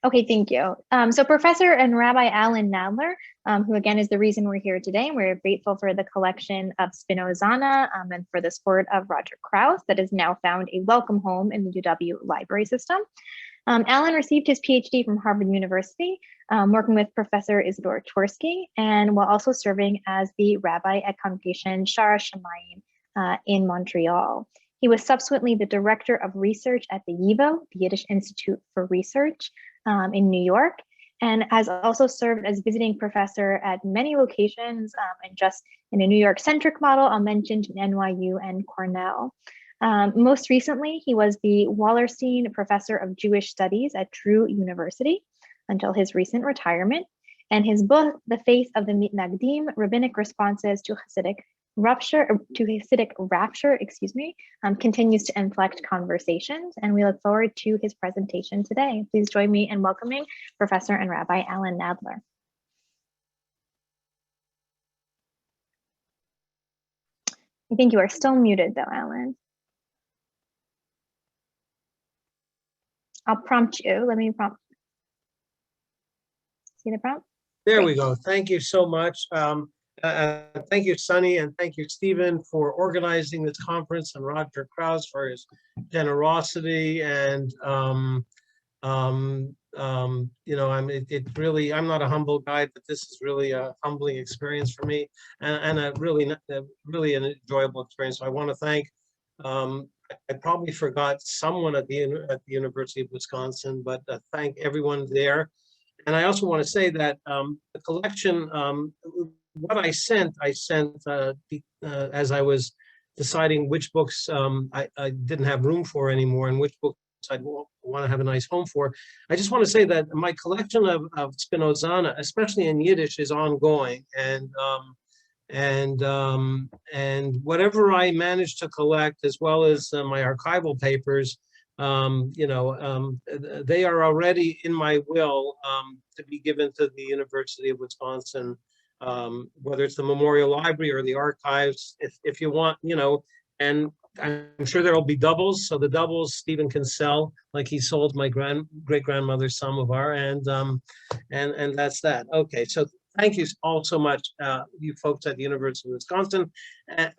Okay, thank you. So Professor and Rabbi Allan Nadler, who again is the reason we're here today, and we're grateful for the collection of Spinoza and for the support of Roger Krauss that has now found a welcome home in the UW library system. Allan received his PhD from Harvard University, working with Professor Isidore Tversky, and while also serving as the rabbi at Congregation Shara Shamayim in Montreal. He was subsequently the director of research at the YIVO, the Yiddish Institute for Research, in New York, and has also served as visiting professor at many locations, and just in a New York-centric model, I'll mention NYU and Cornell. Most recently, he was the Wallerstein Professor of Jewish Studies at Drew University until his recent retirement, and his book, The Faith of the Mitnagdim, Rabbinic Responses to Hasidic Rapture, continues to inflect conversations, and we look forward to his presentation today. Please join me in welcoming Professor and Rabbi Allan Nadler. I think you are still muted though, Allan. I'll prompt you. Let me prompt. See the prompt? There Great. We go. Thank you so much. Thank you, Sunny, and thank you, Stephen, for organizing this conference, and Roger Krauss for his generosity. And you know, I'm not a humble guy, but this is really a humbling experience for me, and a really an enjoyable experience. So I want to thank. I probably forgot someone at the University of Wisconsin, but thank everyone there. And I also want to say that the collection. What I sent as I was deciding which books I didn't have room for anymore and which books I'd want to have a nice home for. I just want to say that my collection of Spinoza, especially in Yiddish, is ongoing, and whatever I managed to collect, as well as my archival papers, you know, they are already in my will to be given to the University of Wisconsin. Whether it's the Memorial Library or the archives, if you want, you know, and I'm sure there'll be doubles. So the doubles Stephen can sell, like he sold my great-grandmother Samovar, and that's that. Okay, so thank you all so much, you folks at the University of Wisconsin, and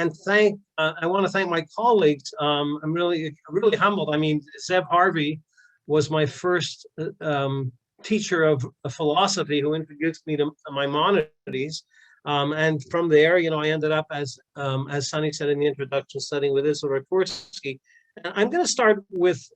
I want to thank my colleagues. I'm really humbled. I mean, Zev Harvey was my first teacher of philosophy who introduced me to Maimonides, and from there, you know, I ended up as Sunny said in the introduction, studying with Isidore Tversky. And I'm going to start with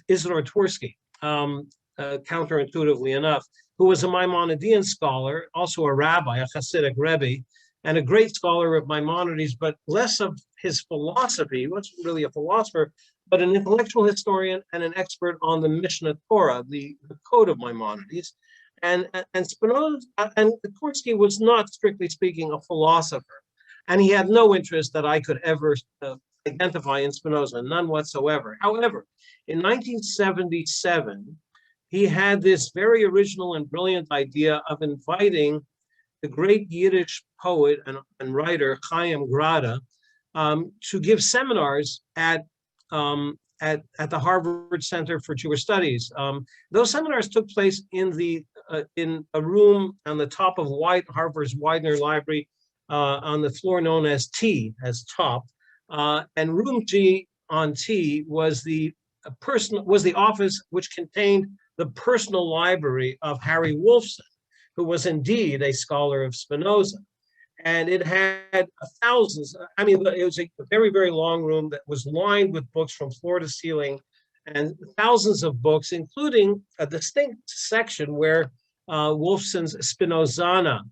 Isidore Tversky, counterintuitively enough, who was a Maimonidean scholar, also a rabbi, a Hasidic rebbe, and a great scholar of Maimonides, but less of his philosophy. He wasn't really a philosopher, but an intellectual historian and an expert on the Mishnah Torah, the code of Maimonides. And Spinoza, and Tversky was not, strictly speaking, a philosopher. And he had no interest that I could ever identify in Spinoza, none whatsoever. However, in 1977, he had this very original and brilliant idea of inviting the great Yiddish poet and writer Chaim Grada to give seminars at the Harvard Center for Jewish Studies. Those seminars took place in a room on the top of Harvard's Widener Library, on the floor known as T, as top, and room G on T was the office which contained the personal library of Harry Wolfson, who was indeed a scholar of Spinoza. And it had thousands, I mean, it was a very, very long room that was lined with books from floor to ceiling, and thousands of books, including a distinct section where Wolfson's Spinozana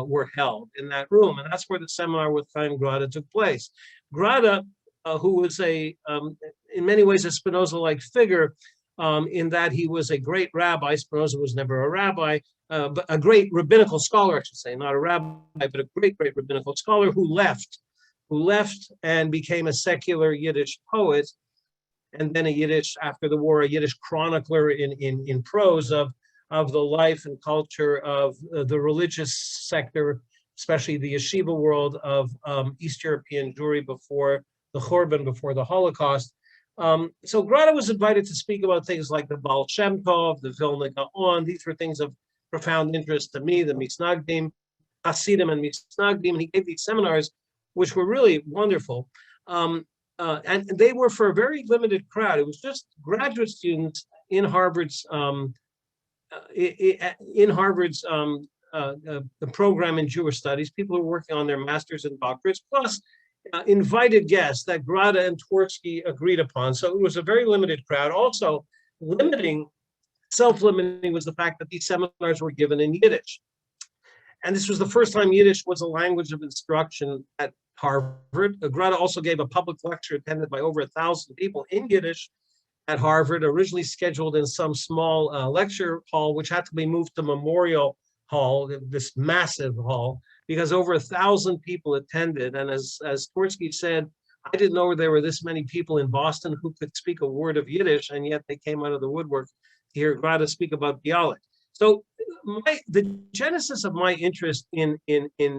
were held in that room. And that's where the seminar with Chaim Grada took place. Grada, who was in many ways a Spinoza-like figure, in that he was a great rabbi. Spinoza was never a rabbi, but a great rabbinical scholar, I should say, not a rabbi, but a great rabbinical scholar who left and became a secular Yiddish poet, and then after the war, a Yiddish chronicler in prose of the life and culture of the religious sector, especially the yeshiva world of East European Jewry before the Churban, before the Holocaust. So Grada was invited to speak about things like the Baal Shem Tov, the Vilna Gaon. These were things of profound interest to me, the Misnagdim, Hasidim and Misnagdim. And he gave these seminars, which were really wonderful. And they were for a very limited crowd. It was just graduate students in Harvard's the program in Jewish studies, people who are working on their masters and doctorates, plus invited guests that Grada and Twersky agreed upon. So it was a very limited crowd. Also, self-limiting was the fact that these seminars were given in Yiddish. And this was the first time Yiddish was a language of instruction at Harvard. Grada also gave a public lecture attended by over 1,000 people in Yiddish at Harvard, originally scheduled in some small lecture hall, which had to be moved to Memorial Hall, this massive hall, because over 1,000 people attended. And as Twersky said, I didn't know there were this many people in Boston who could speak a word of Yiddish, and yet they came out of the woodwork to hear Grada speak about Bialik. So the genesis of my interest in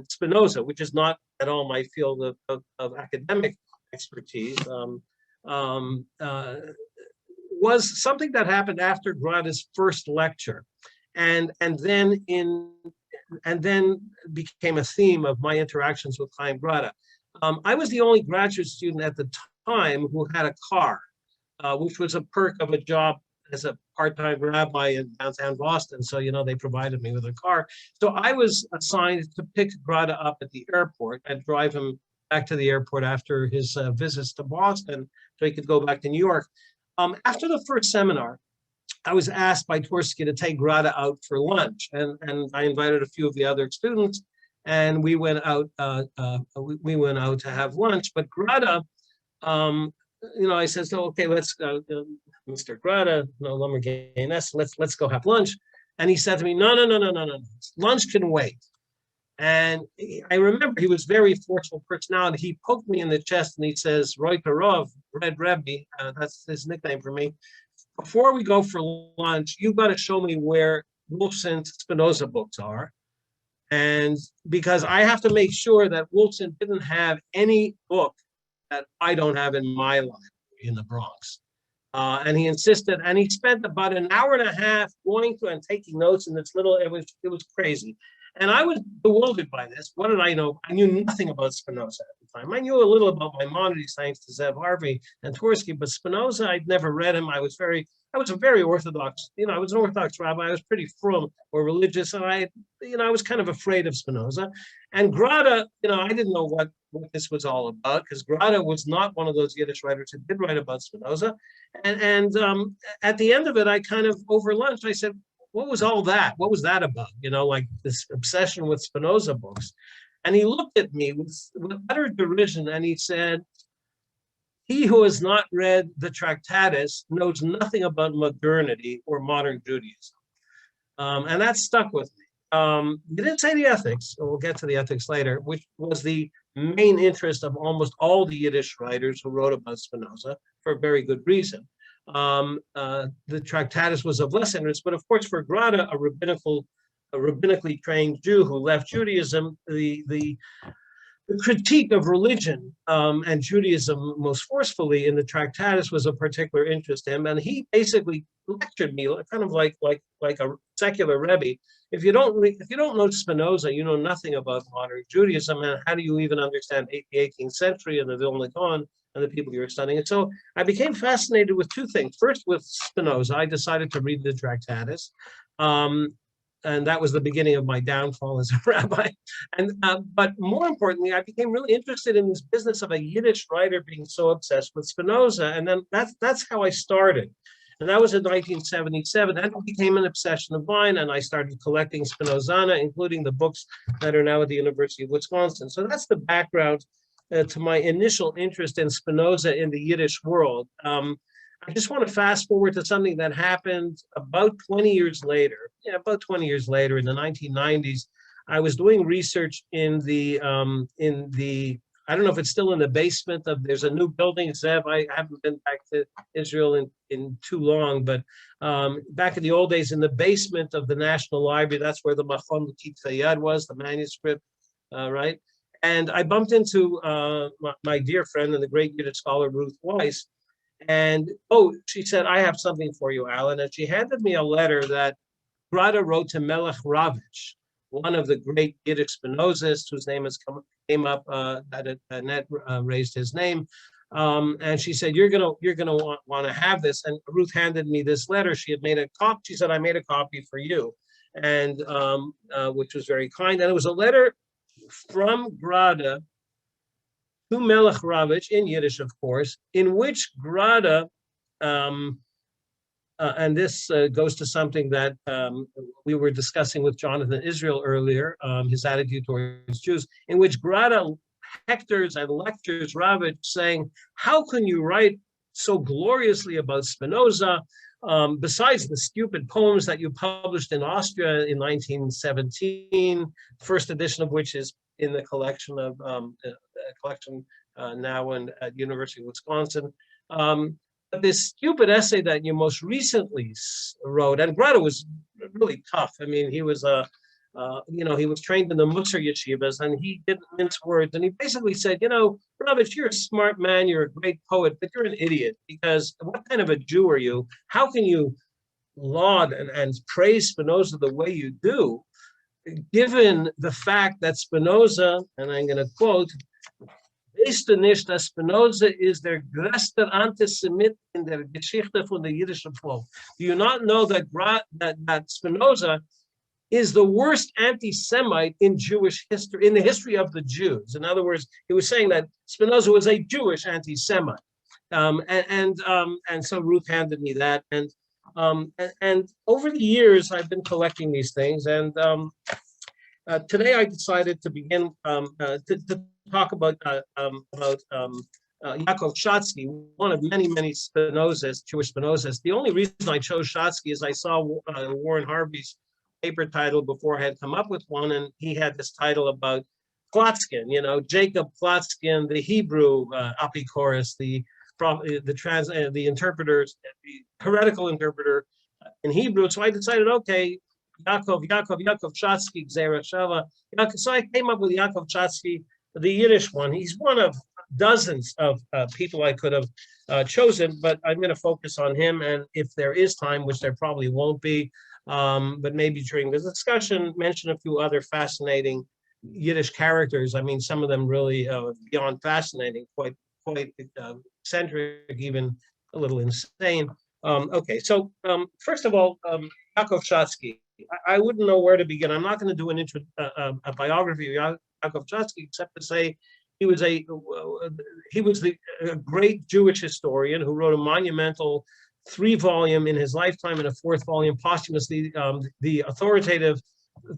Spinoza, which is not at all my field of academic expertise, was something that happened after Grada's first lecture, and then became a theme of my interactions with Chaim Grada. I was the only graduate student at the time who had a car, which was a perk of a job as a part-time rabbi in downtown Boston. So, they provided me with a car. So I was assigned to pick Grada up at the airport and drive him back to the airport after his visits to Boston so he could go back to New York. After the first seminar, I was asked by Twersky to take Grada out for lunch, and I invited a few of the other students, and we went out. We went out to have lunch. But Grada, I said, "So okay, let's go, Mr. Grada, no let's go have lunch." And he said to me, "No, lunch can wait." And I remember he was very forceful personality. He poked me in the chest and he says, "Reuterov, Red Rebbe," that's his nickname for me. "Before we go for lunch, you've got to show me where Wolfson's Spinoza books are. And because I have to make sure that Wolfson didn't have any book that I don't have in my library in the Bronx." And he insisted, and he spent about an hour and a half going through and taking notes in this little, it was crazy. And I was bewildered by this. What did I know? I knew nothing about Spinoza at the time. I knew a little about Maimonides thanks to Zev Harvey and Twersky, but Spinoza, I'd never read him. I was a very Orthodox, I was an Orthodox rabbi. I was pretty frum or religious, and I was kind of afraid of Spinoza. And Grada, I didn't know what this was all about, because Grada was not one of those Yiddish writers who did write about Spinoza. And at the end of it, I kind of, over lunch, I said, what was all that? What was that about? Like this obsession with Spinoza books. And he looked at me with utter derision and he said, "He who has not read the Tractatus knows nothing about modernity or modern Judaism." And that stuck with me. He didn't say the ethics, we'll get to the ethics later, which was the main interest of almost all the Yiddish writers who wrote about Spinoza for a very good reason. The Tractatus was of less interest, but of course for Grada, a rabbinically trained Jew who left Judaism, the critique of religion and Judaism most forcefully in the Tractatus was of particular interest to him, and he basically lectured me kind of like a secular Rebbe. If you don't know Spinoza, you know nothing about modern Judaism, and how do you even understand the 18th century and the Vilna Gaon and the people you're studying? And so I became fascinated with two things. First, with Spinoza, I decided to read the Tractatus. And that was the beginning of my downfall as a rabbi. But more importantly, I became really interested in this business of a Yiddish writer being so obsessed with Spinoza. And then that's how I started. And that was in 1977. And it became an obsession of mine. And I started collecting Spinozana, including the books that are now at the University of Wisconsin. So that's the background to my initial interest in Spinoza in the Yiddish world. I just want to fast forward to something that happened about 20 years later. Yeah, about 20 years later, in the 1990s, I was doing research in the I don't know if it's still in the basement of, there's a new building, Zev. I haven't been back to Israel in too long, but back in the old days, in the basement of the National Library, that's where the Machon L'Kitei Yad was, the manuscript, right? And I bumped into my dear friend and the great Yiddish scholar, Ruth Weiss. And oh, she said, I have something for you, Allan. And she handed me a letter that Grada wrote to Melech Ravitch, one of the great Yiddish Spinozas, whose name came up, that Annette raised his name. And she said, you're gonna want to have this. And Ruth handed me this letter. She had made a copy. She said, I made a copy for you, and which was very kind. And it was a letter from Grada to Melech Ravitch in Yiddish, of course, in which Grada, and this goes to something that we were discussing with Jonathan Israel earlier, his attitude towards Jews, in which Grada hectors and lectures Ravitch, saying, how can you write so gloriously about Spinoza, besides the stupid poems that you published in Austria in 1917, first edition of which is in the collection of now at University of Wisconsin. But this stupid essay that you most recently wrote, and Grada was really tough. I mean, he was he was trained in the Musser yeshivas, and he didn't mince words. And he basically said, Ravitch, you're a smart man, you're a great poet, but you're an idiot, because what kind of a Jew are you? How can you laud and praise Spinoza the way you do, given the fact that Spinoza, and I'm going to quote, weißt du nicht, dass Spinoza is der größte Antisemit in der Geschichte von der jüdischen Volk? Do you not know that Spinoza is the worst anti-Semite in Jewish history, in the history of the Jews? In other words, he was saying that Spinoza was a Jewish anti-Semite. And so Ruth handed me that. And over the years, I've been collecting these things. And today I decided to begin to talk about Yaakov Shatsky, one of many, many Spinozas, Jewish Spinozas. The only reason I chose Shatsky is I saw Warren Harvey's paper title before I had come up with one, and he had this title about Klotskin, Jacob Klotskin, the Hebrew Apikoros, the interpreter, the heretical interpreter in Hebrew. So I decided, okay, Yaakov Shatsky, Gzera Shava. So I came up with Yaakov Shatsky, the Yiddish one. He's one of dozens of people I could have chosen, but I'm going to focus on him. And if there is time, which there probably won't be, but maybe during the discussion, mention a few other fascinating Yiddish characters. I mean, some of them really beyond fascinating, quite eccentric, even a little insane. Okay, so first of all, Yaakov Shatsky. I wouldn't know where to begin. I'm not going to do a biography of Yaakov Shatsky, except to say he was a great Jewish historian who wrote a monumental 3-volume in his lifetime and a 4th volume posthumously, the authoritative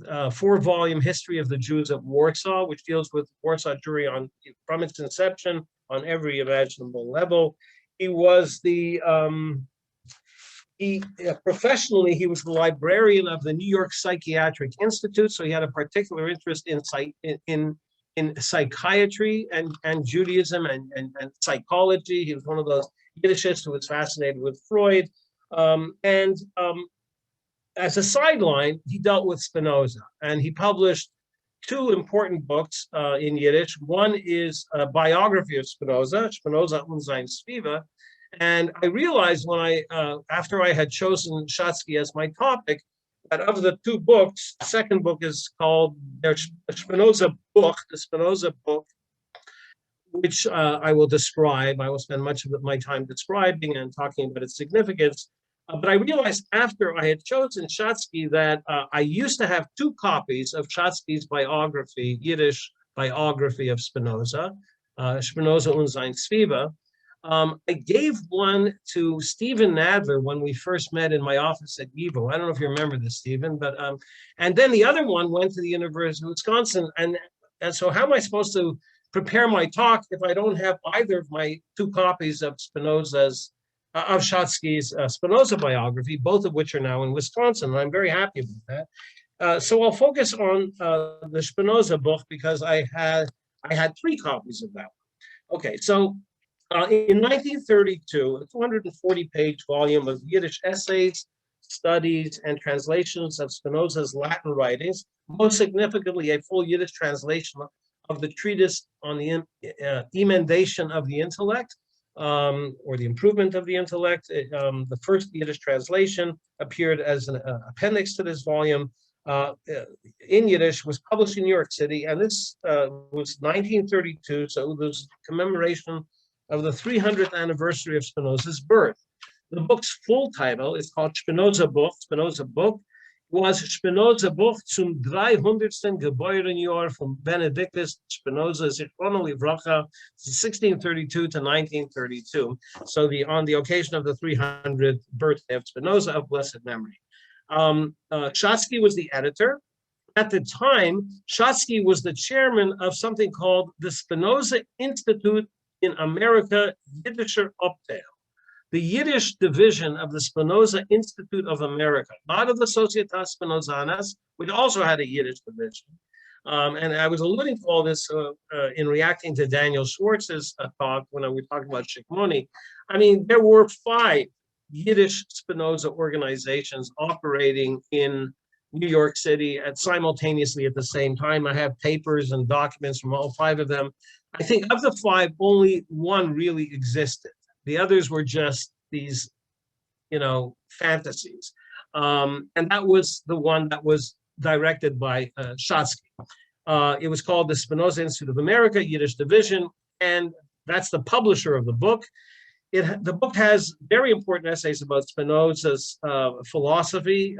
4-volume history of the Jews of Warsaw, which deals with Warsaw Jewry from its inception on every imaginable level. He was professionally, he was the librarian of the New York Psychiatric Institute, so he had a particular interest in psychiatry and Judaism and psychology. He was one of those Yiddishists who was fascinated with Freud. As a sideline, he dealt with Spinoza, and he published 2 important books in Yiddish. One is a biography of Spinoza, Shpinoza und sein Sviva. And I realized when after I had chosen Shatsky as my topic, that of the 2 books, the second book is called Der Spinoza Book, the Spinoza book, which I will describe. I will spend much of my time describing and talking about its significance. But I realized after I had chosen Shatsky that I used to have 2 copies of Shatsky's biography, Yiddish biography of Spinoza, Shpinoza und sein Sviva. I gave one to Stephen Nadler when we first met in my office at YIVO. I don't know if you remember this, Stephen, but and then the other one went to the University of Wisconsin. And so how am I supposed to prepare my talk if I don't have either of my 2 copies of Shatsky's Spinoza biography, both of which are now in Wisconsin, and I'm very happy about that. So I'll focus on the Spinoza book because I had 3 copies of that one. Okay, so in 1932, a 240-page volume of Yiddish essays, studies, and translations of Spinoza's Latin writings, most significantly a full Yiddish translation of the treatise on the emendation of the intellect, or the improvement of the intellect. The first Yiddish translation appeared as an appendix to this volume in Yiddish, was published in New York City, and this was 1932, so it was commemoration of the 300th anniversary of Spinoza's birth. The book's full title is called Spinoza Book, was Spinoza Buch zum 300. Geburtenjahr von Benedictus Spinoza, Zichrono Livracha, 1632 to 1932. So on the occasion of the 300th birthday of Spinoza of blessed memory. Shatsky was the editor. At the time, Shatsky was the chairman of something called the Spinoza Institute in America, Yiddischer Abteil, the Yiddish division of the Spinoza Institute of America, not of the Societas Spinozanas, which also had a Yiddish division. And I was alluding to all this in reacting to Daniel Schwartz's talk when we were talking about Shikmoni. I mean, there were 5 Yiddish Spinoza organizations operating in New York City simultaneously at the same time. I have papers and documents from all 5 of them. I think of the 5, only one really existed. The others were just these, fantasies. And that was the one that was directed by Shatsky. It was called the Spinoza Institute of America, Yiddish Division, and that's the publisher of the book. The book has very important essays about Spinoza's philosophy,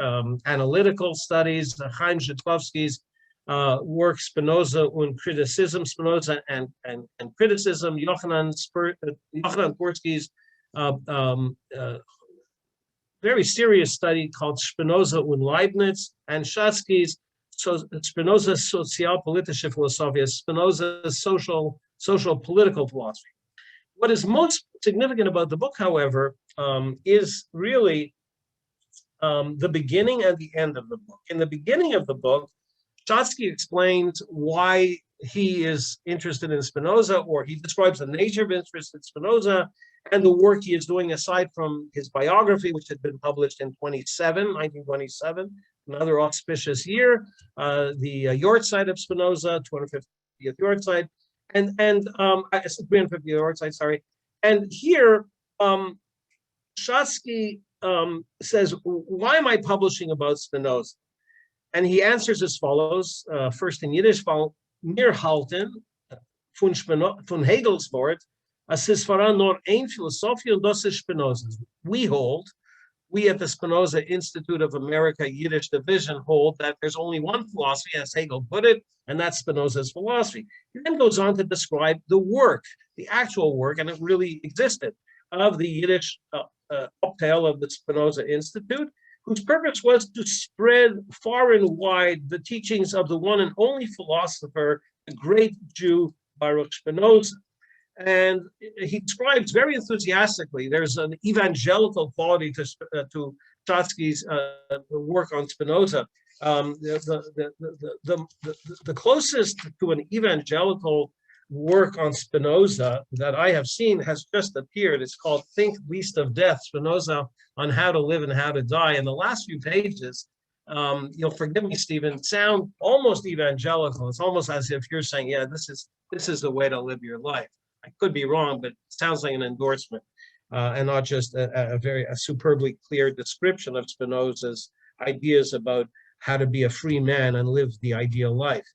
analytical studies, Chaim Zhitkowski's work, Spinoza und Criticism, Spinoza and Criticism, Yochanan Porsky's very serious study called Spinoza und Leibniz, and Shatsky's Spinoza's Sozialpolitische Philosophie, Spinoza's social political philosophy. What is most significant about the book, however, is really the beginning and the end of the book. In the beginning of the book, Shatsky explains why he is interested in Spinoza, or he describes the nature of interest in Spinoza and the work he is doing aside from his biography, which had been published in 1927, another auspicious year, the Yortzeit of Spinoza, 250th Yortzeit, and 350th Yortzeit, sorry. And here, Shatsky says, why am I publishing about Spinoza? And he answers as follows, first in Yiddish, mir halten von Hegels Wort, es ist voran nur ein Philosophie und das ist Spinoza's. We at the Spinoza Institute of America Yiddish Division hold that there's only one philosophy, as Hegel put it, and that's Spinoza's philosophy. He then goes on to describe the work, the actual work, and it really existed, of the Yiddish Abteil of the Spinoza Institute, whose purpose was to spread far and wide the teachings of the one and only philosopher, the great Jew Baruch Spinoza. And he describes very enthusiastically, there's an evangelical quality to Shatsky's work on Spinoza. The closest to an evangelical work on Spinoza that I have seen has just appeared. It's called Think Least of Death, Spinoza on How to Live and How to Die. And the last few pages, you'll forgive me, Stephen, sound almost evangelical. It's almost as if you're saying, yeah, this is the way to live your life. I could be wrong, but it sounds like an endorsement and not just a superbly clear description of Spinoza's ideas about how to be a free man and live the ideal life.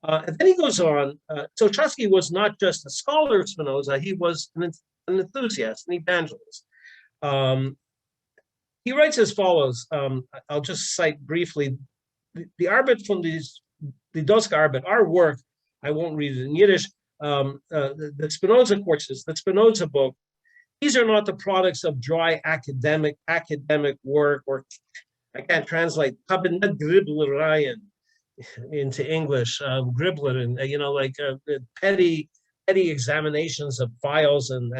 And then he goes on. So Shatsky was not just a scholar of Spinoza, he was an enthusiast, an evangelist. He writes as follows. I'll just cite briefly the Arbeit von the Dosk Arbeit, our work. I won't read it in Yiddish. The Spinoza courses, the Spinoza book, these are not the products of dry academic work, or I can't translate Kabinett Gribblereien into English, Gribbler, and like petty examinations of files and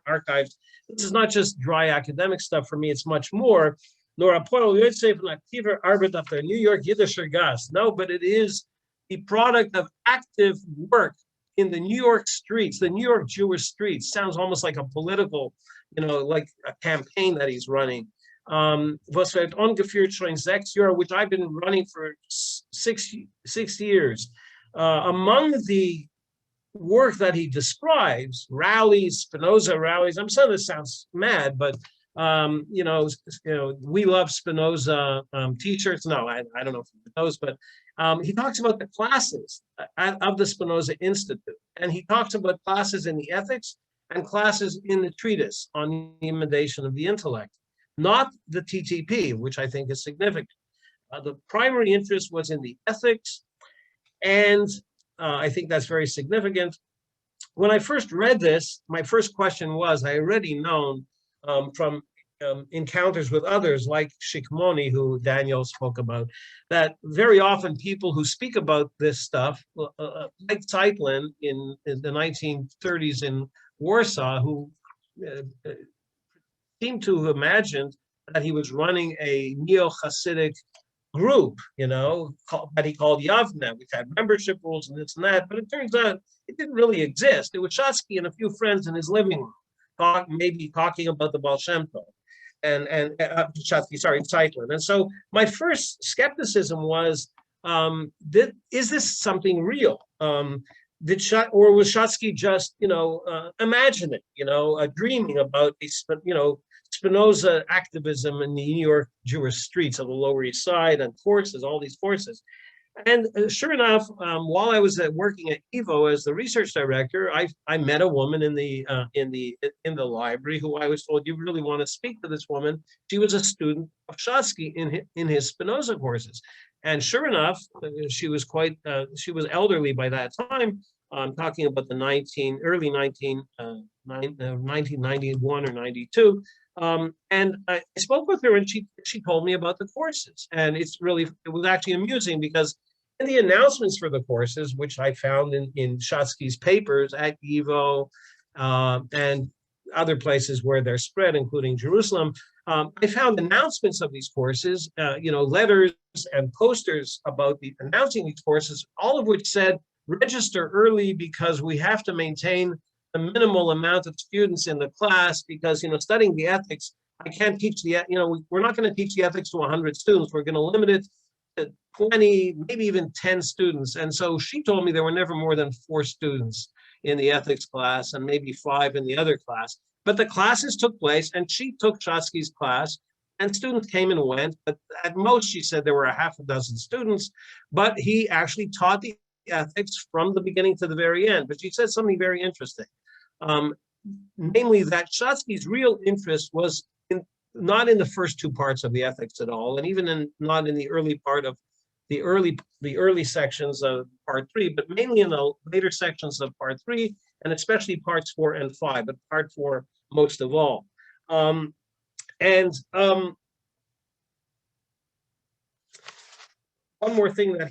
archives. This is not just dry academic stuff for me. It's much more. Nor Apollo Yosef and aktiver Arbeit auf der New York Yiddischer Gast. No, but it is the product of active work in the New York streets, the New York Jewish streets. Sounds almost like a political, like a campaign that he's running. Was wird angeführt schon 6 Jahre, which I've been running for 6 years. Among the work that he describes, rallies, Spinoza rallies. I'm sorry, this sounds mad, but we love Spinoza t-shirts. No, I don't know if he knows, but he talks about the classes of the Spinoza Institute, and he talks about classes in the ethics and classes in the treatise on the intimidation of the intellect, not the TTP, which I think is significant. The primary interest was in the ethics, and I think that's very significant. When I first read this, my first question was, I already known from encounters with others like Shikmoni, who Daniel spoke about, that very often people who speak about this stuff, like Zeitlin in the 1930s in Warsaw, who seemed to have imagined that he was running a neo-Hasidic group, that he called Yavne, which had membership rules and this and that. But it turns out it didn't really exist. It was Shatsky and a few friends in his living room, maybe talking about the Baal Shem Tov, and Shatsky, sorry, Zeitlin. And so my first skepticism was, is this something real? Or was Shatsky just, imagining, dreaming about Spinoza activism in the New York Jewish streets of the Lower East Side and forces, all these forces. And sure enough, while I was working at Evo as the research director, I met a woman in the library who I was told, you really want to speak to this woman. She was a student of Shatsky in his Spinoza courses. And sure enough, she was elderly by that time. I'm talking about the 1991 or 92. And I spoke with her, and she told me about the courses. And it was actually amusing, because in the announcements for the courses, which I found in Shatsky's papers at Evo and other places where they're spread, including Jerusalem, I found announcements of these courses, letters and posters about announcing these courses, all of which said, register early because we have to maintain the minimal amount of students in the class, because, studying the ethics, I can't teach we're not going to teach the ethics to 100 students. We're going to limit it to 20, maybe even 10 students. And so she told me there were never more than 4 students in the ethics class and maybe 5 in the other class. But the classes took place, and she took Shatsky's class, and students came and went. But at most, she said there were a half a dozen students, but he actually taught the ethics from the beginning to the very end. But she said something very interesting. Namely that Shatsky's real interest was not in the first 2 parts of the ethics at all, and even not in the early part of the early sections of part 3, but mainly in the later sections of part 3, and especially parts 4 and 5, but part 4 most of all. One more thing that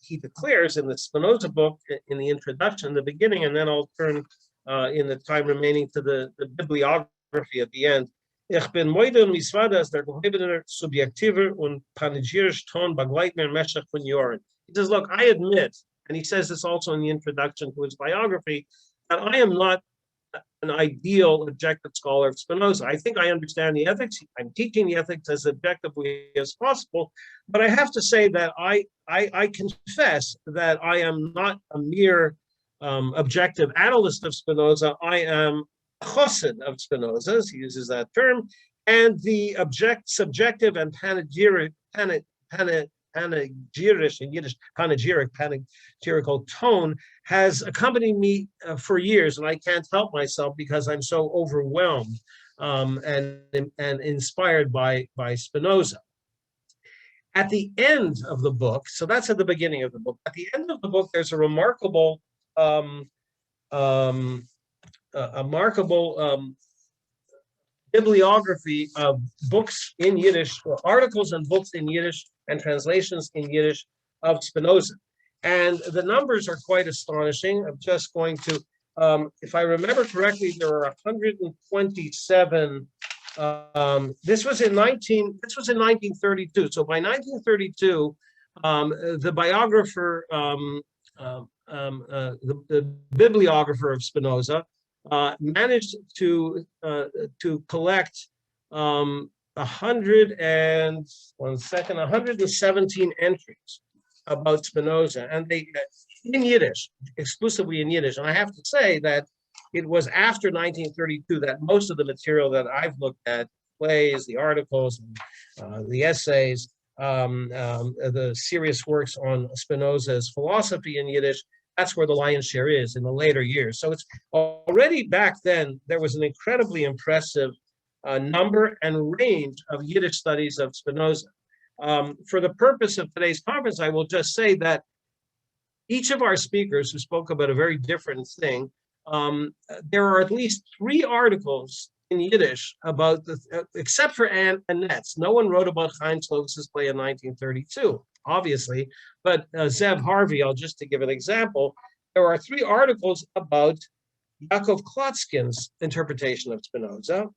he declares in the Spinoza book in the introduction, the beginning, and then I'll turn in the time remaining to the bibliography at the end. Ich bin moide und misvada as der gehobener subjektiver und panegyrisch ton begleitner meshach von Jahren. He says, look, I admit, and he says this also in the introduction to his biography, that I am not an ideal objective scholar of Spinoza. I think I understand the ethics. I'm teaching the ethics as objectively as possible, but I have to say that I confess that I am not a mere objective analyst of Spinoza. I am a chassid of Spinoza's, he uses that term, and the subjective and panegyric in Yiddish, panegyrical tone has accompanied me for years, and I can't help myself because I'm so overwhelmed and inspired by Spinoza. At the end of the book, so that's at the beginning of the book, at the end of the book, there's a remarkable bibliography of books in Yiddish, or articles and books in Yiddish and translations in Yiddish of Spinoza. And the numbers are quite astonishing. I'm just going to, if I remember correctly, there are 127. This was in 1932. So by 1932, the biographer, the bibliographer of Spinoza, managed to collect 117 entries about Spinoza, and they in Yiddish, exclusively in Yiddish. And I have to say that it was after 1932 that most of the material that I've looked at, plays, the articles, the essays, the serious works on Spinoza's philosophy in Yiddish, that's where the lion's share is in the later years. So it's already back then, there was an incredibly impressive number and range of Yiddish studies of Spinoza. For the purpose of today's conference, I will just say that each of our speakers who spoke about a very different thing, there are at least 3 articles in Yiddish about the, except for Annette's. No one wrote about Chaim Tzlovis's play in 1932, obviously, but Zev Harvey, just to give an example, there are 3 articles about Yaakov Klotzkin's interpretation of Spinoza,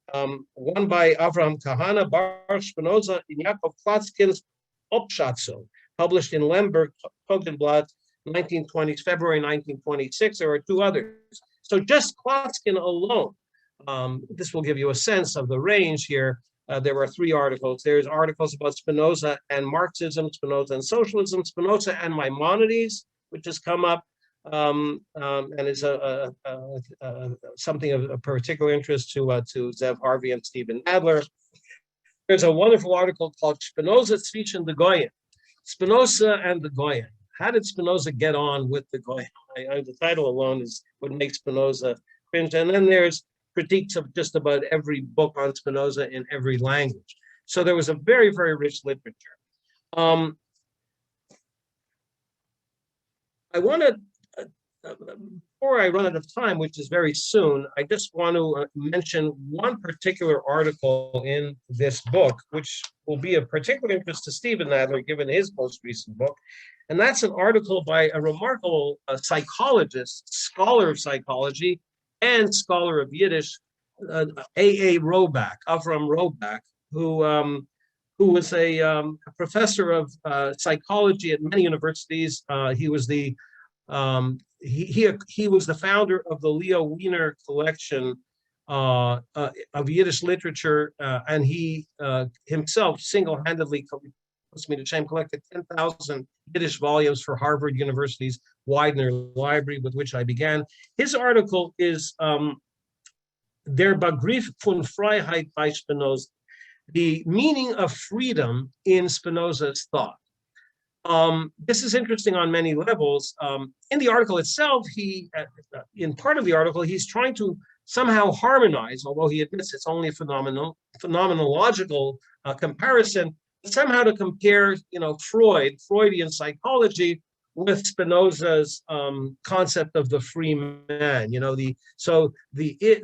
one by Avraham Kahana, Baruch Spinoza, in Yaakov Klotzkin's Opschatzung, published in Lemberg, Kogenblatt, 1920s, February 1926. There are 2 others. So just Klotzkin alone, this will give you a sense of the range here. There are 3 articles. There's articles about Spinoza and Marxism, Spinoza and socialism, Spinoza and Maimonides, which has come up, and is something of particular interest to Zev Harvey and Stephen Nadler. There's a wonderful article called Spinoza zwischen the Goyim, Spinoza and the Goyim. How did Spinoza get on with the Goyim? The title alone is what makes Spinoza cringe. And then there's critiques of just about every book on Spinoza in every language. So there was a very, very rich literature. I want to, before I run out of time, which is very soon, I just want to mention one particular article in this book, which will be of particular interest to Stephen Nadler, given his most recent book. And that's an article by a remarkable psychologist, scholar of psychology, and scholar of Yiddish, A.A. Robach, Avram Robach, who was a professor of psychology at many universities. He was the he was the founder of the Leo Wiener collection of Yiddish literature, and he himself single-handedly, puts me to shame, collected 10,000 Yiddish volumes for Harvard University's Widener Library, with which I began. His article is Der Begriff von Freiheit bei Spinoza, the meaning of freedom in Spinoza's thought. This is interesting on many levels. In the article itself, in part of the article, he's trying to somehow harmonize, although he admits it's only a phenomenological comparison, somehow to compare, Freudian psychology with Spinoza's concept of the free man. The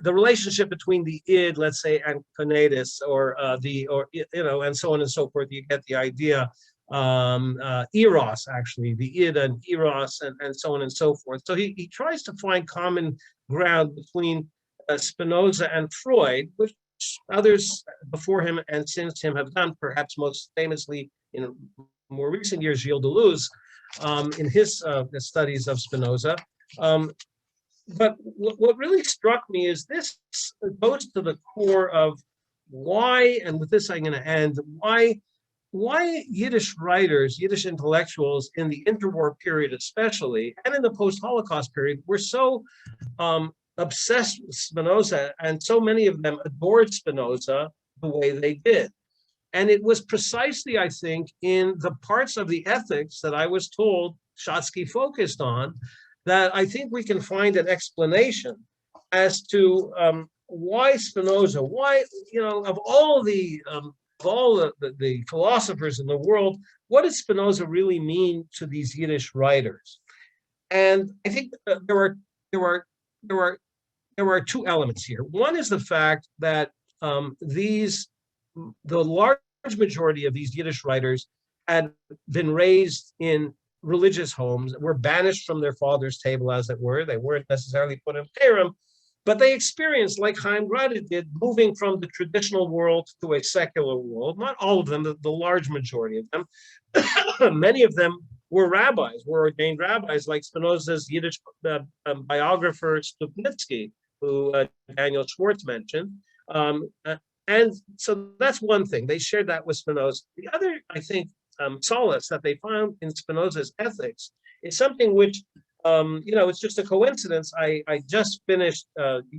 relationship between the id, let's say, and conatus, and so on and so forth. You get the idea. Eros, actually, the id and eros, and so on and so forth. So he tries to find common ground between Spinoza and Freud, which others before him and since him have done, perhaps most famously in more recent years, Gilles Deleuze, in his studies of Spinoza. But what really struck me is this goes to the core of why, and with this I'm going to end, why Yiddish writers, Yiddish intellectuals in the interwar period especially, and in the post-Holocaust period, were so obsessed with Spinoza, and so many of them adored Spinoza the way they did. And it was precisely, I think, in the parts of the ethics that I was told Shatsky focused on, that I think we can find an explanation as to why Spinoza, of all the philosophers in the world, what does Spinoza really mean to these Yiddish writers? And I think there are 2 elements here. One is the fact that the large majority of these Yiddish writers had been raised in religious homes, were banished from their father's table, as it were. They weren't necessarily put in Keirim, but they experienced, like Chaim Grada did, moving from the traditional world to a secular world. Not all of them, the large majority of them. Many of them were rabbis, were ordained rabbis, like Spinoza's Yiddish biographer Stupnitsky, who Daniel Schwartz mentioned. And so that's one thing. They shared that with Spinoza. The other, I think, solace that they found in Spinoza's ethics is something which, it's just a coincidence. I just finished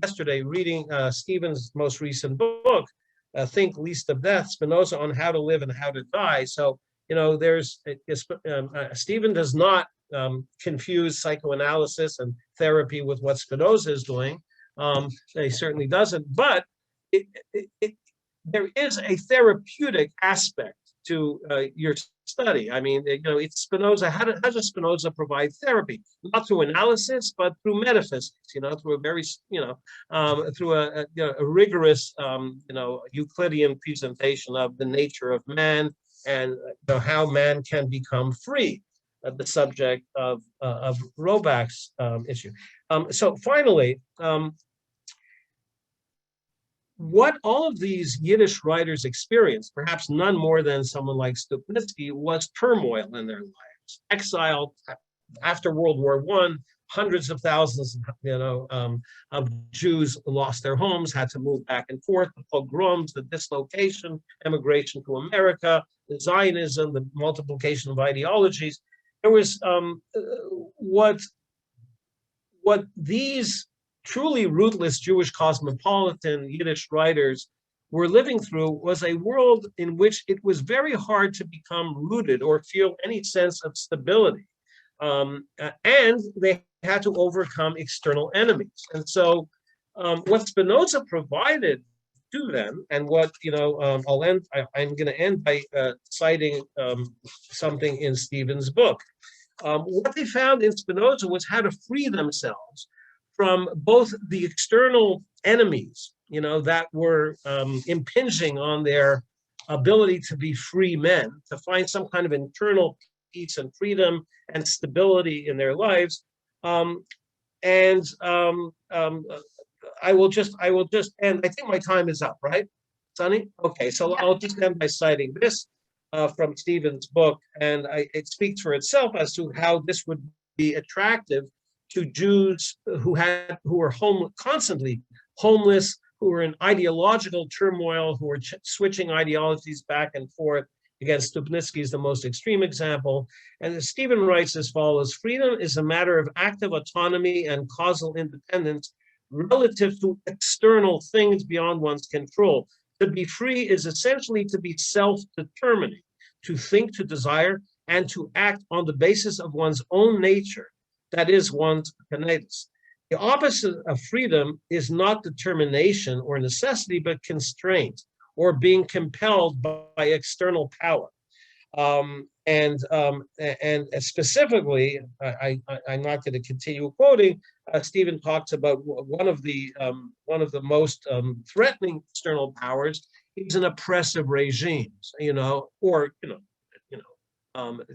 yesterday reading Stephen's most recent book, Think Least of Death, Spinoza on How to Live and How to Die. So, Stephen does not confuse psychoanalysis and therapy with what Spinoza is doing. He certainly doesn't, but there is a therapeutic aspect to your study. I mean, it's Spinoza. How does Spinoza provide therapy? Not through analysis, but through metaphysics. Through a very, through a rigorous, Euclidean presentation of the nature of man and how man can become free. The subject of Roback's issue. So finally, what all of these Yiddish writers experienced, perhaps none more than someone like Stupnitsky, was turmoil in their lives. Exile after World War I, hundreds of thousands, of Jews lost their homes, had to move back and forth. The pogroms, the dislocation, emigration to America, the Zionism, the multiplication of ideologies. There was what these truly rootless Jewish cosmopolitan Yiddish writers were living through was a world in which it was very hard to become rooted or feel any sense of stability. And they had to overcome external enemies. And so what Spinoza provided to them, and what, I'm going to end by citing something in Stephen's book. What they found in Spinoza was how to free themselves from both the external enemies, that were impinging on their ability to be free men, to find some kind of internal peace and freedom and stability in their lives. I will just end. I think my time is up, right, Sonny? Okay, so I'll just end by citing this from Stephen's book, and it speaks for itself as to how this would be attractive to Jews who were constantly homeless, who were in ideological turmoil, who were switching ideologies back and forth. Again, Stupnitsky is the most extreme example. And Stephen writes as follows: freedom is a matter of active autonomy and causal independence relative to external things beyond one's control. To be free is essentially to be self-determining, to think, to desire, and to act on the basis of one's own nature, that is, one's emeritus. The opposite of freedom is not determination or necessity, but constraint, or being compelled by external power. And specifically, I'm not going to continue quoting. Stephen talks about one of the most threatening external powers is an oppressive regime, or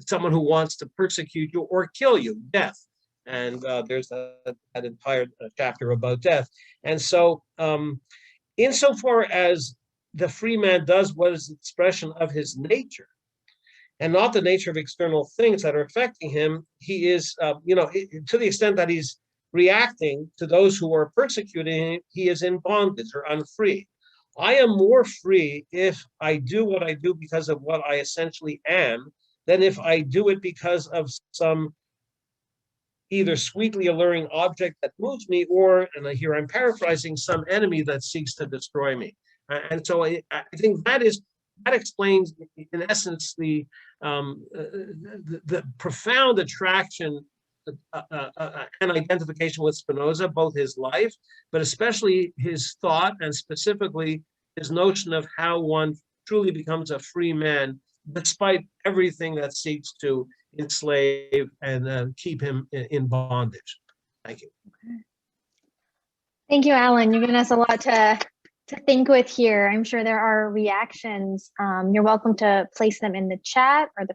someone who wants to persecute you or kill you, death. And there's that entire chapter about death. And so, insofar as the free man does what is the expression of his nature, and not the nature of external things that are affecting him, he is, to the extent that he's reacting to those who are persecuting him, he is in bondage or unfree. I am more free if I do what I do because of what I essentially am, than if I do it because of some either sweetly alluring object that moves me, or, and here I'm paraphrasing, some enemy that seeks to destroy me. And so I think that explains, in essence, the profound attraction and identification with Spinoza, both his life, but especially his thought, and specifically his notion of how one truly becomes a free man, despite everything that seeks to enslave and keep him in bondage. Thank you. Thank you, Allan. You've given us a lot to think with here. I'm sure there are reactions. You're welcome to place them in the chat or the